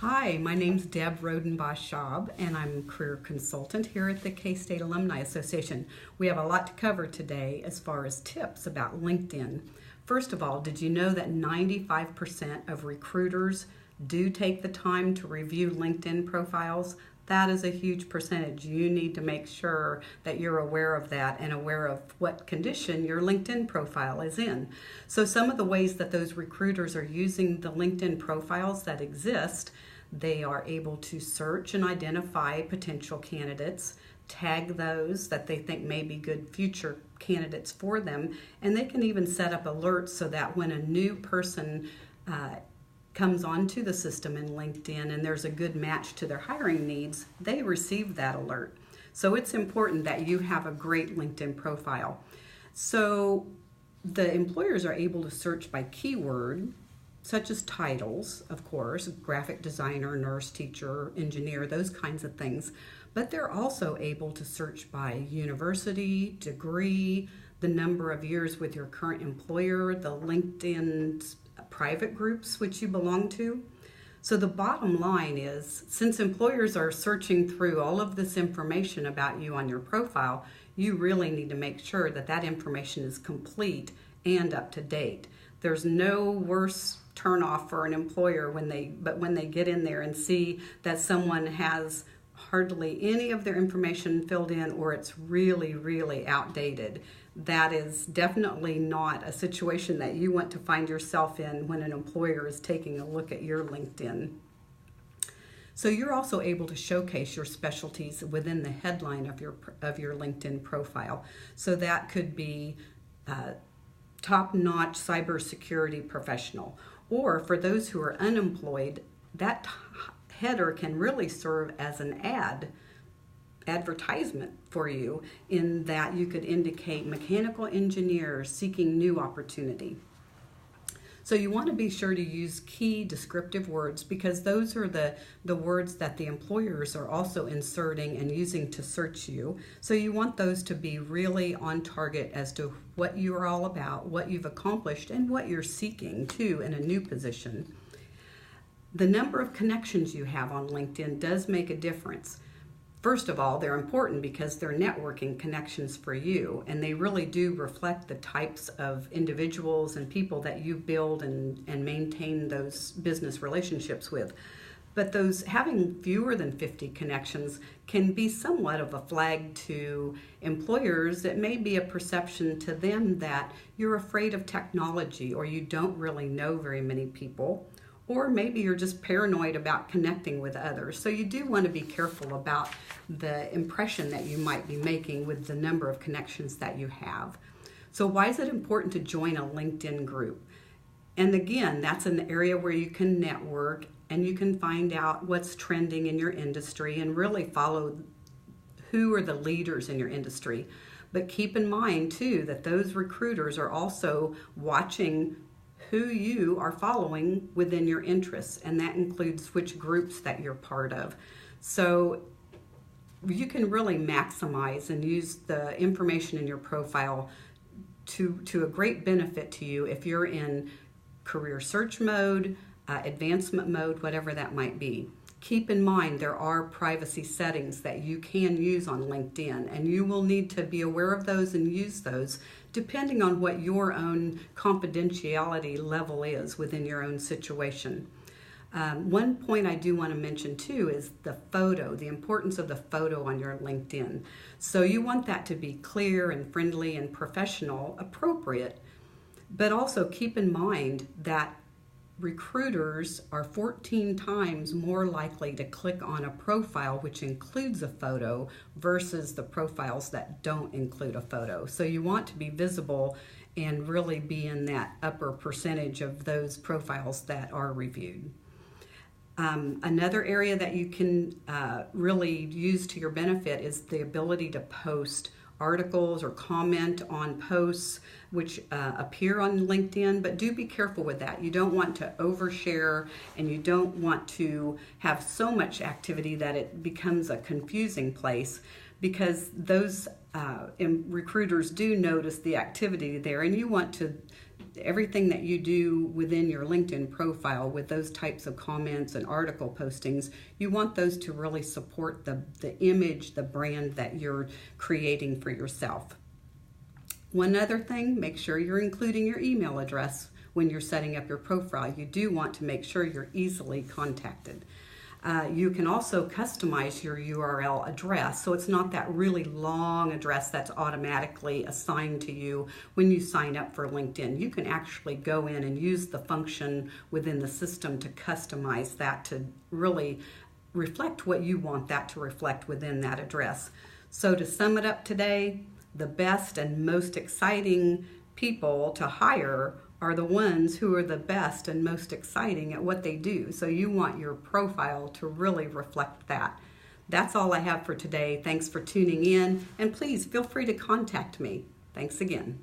Hi, my name's Deb Rodenbosch-Schaub, and I'm a career consultant here at the K-State Alumni Association. We have a lot to cover today as far as tips about LinkedIn. First of all, did you know that 95% of recruiters do take the time to review LinkedIn profiles? That is a huge percentage. You need to make sure that you're aware of that and aware of what condition your LinkedIn profile is in. So some of the ways that those recruiters are using the LinkedIn profiles that exist, they are able to search and identify potential candidates, tag those that they think may be good future candidates for them, and they can even set up alerts so that when a new person comes onto the system in LinkedIn and there's a good match to their hiring needs, they receive that alert. So it's important that you have a great LinkedIn profile. So the employers are able to search by keyword, such as titles, of course, graphic designer, nurse, teacher, engineer, those kinds of things. But they're also able to search by university, degree, the number of years with your current employer, the LinkedIn private groups which you belong to. So the bottom line is, since employers are searching through all of this information about you on your profile, you really need to make sure that that information is complete and up to date. There's no worse turnoff for an employer when they get in there and see that someone has hardly any of their information filled in, or it's really, really outdated. That is definitely not a situation that you want to find yourself in when an employer is taking a look at your LinkedIn. So you're also able to showcase your specialties within the headline of your LinkedIn profile. So that could be top-notch cybersecurity professional, or for those who are unemployed, that header can really serve as an advertisement for you, in that you could indicate mechanical engineers seeking new opportunity. So you want to be sure to use key descriptive words, because those are the words that the employers are also inserting and using to search you. So you want those to be really on target as to what you're all about, what you've accomplished, and what you're seeking too in a new position. The number of connections you have on LinkedIn does make a difference. First of all, they're important because they're networking connections for you, and they really do reflect the types of individuals and people that you build and maintain those business relationships with. But those having fewer than 50 connections can be somewhat of a flag to employers. It may be a perception to them that you're afraid of technology, or you don't really know very many people. Or maybe you're just paranoid about connecting with others. So you do want to be careful about the impression that you might be making with the number of connections that you have. So why is it important to join a LinkedIn group? And again, that's an area where you can network and you can find out what's trending in your industry and really follow who are the leaders in your industry. But keep in mind too that those recruiters are also watching who you are following within your interests, and that includes which groups that you're part of. So you can really maximize and use the information in your profile to a great benefit to you if you're in career search mode, advancement mode, whatever that might be. Keep in mind there are privacy settings that you can use on LinkedIn, and you will need to be aware of those and use those depending on what your own confidentiality level is within your own situation. One point I do want to mention too is the photo, the importance of the photo on your LinkedIn. So you want that to be clear and friendly and professional, appropriate, but also keep in mind that recruiters are 14 times more likely to click on a profile which includes a photo versus the profiles that don't include a photo. So you want to be visible and really be in that upper percentage of those profiles that are reviewed. Another area that you can really use to your benefit is the ability to post articles or comment on posts which appear on LinkedIn, but do be careful with that. You don't want to overshare, and you don't want to have so much activity that it becomes a confusing place, because those recruiters do notice the activity there, and you want to everything that you do within your LinkedIn profile with those types of comments and article postings, you want those to really support the image, the brand that you're creating for yourself. One other thing, make sure you're including your email address when you're setting up your profile. You do want to make sure you're easily contacted. You can also customize your URL address, so it's not that really long address that's automatically assigned to you when you sign up for LinkedIn. You can actually go in and use the function within the system to customize that to really reflect what you want that to reflect within that address. So to sum it up today, the best and most exciting people to hire are the ones who are the best and most exciting at what they do. So you want your profile to really reflect that. That's all I have for today. Thanks for tuning in, and please feel free to contact me. Thanks again.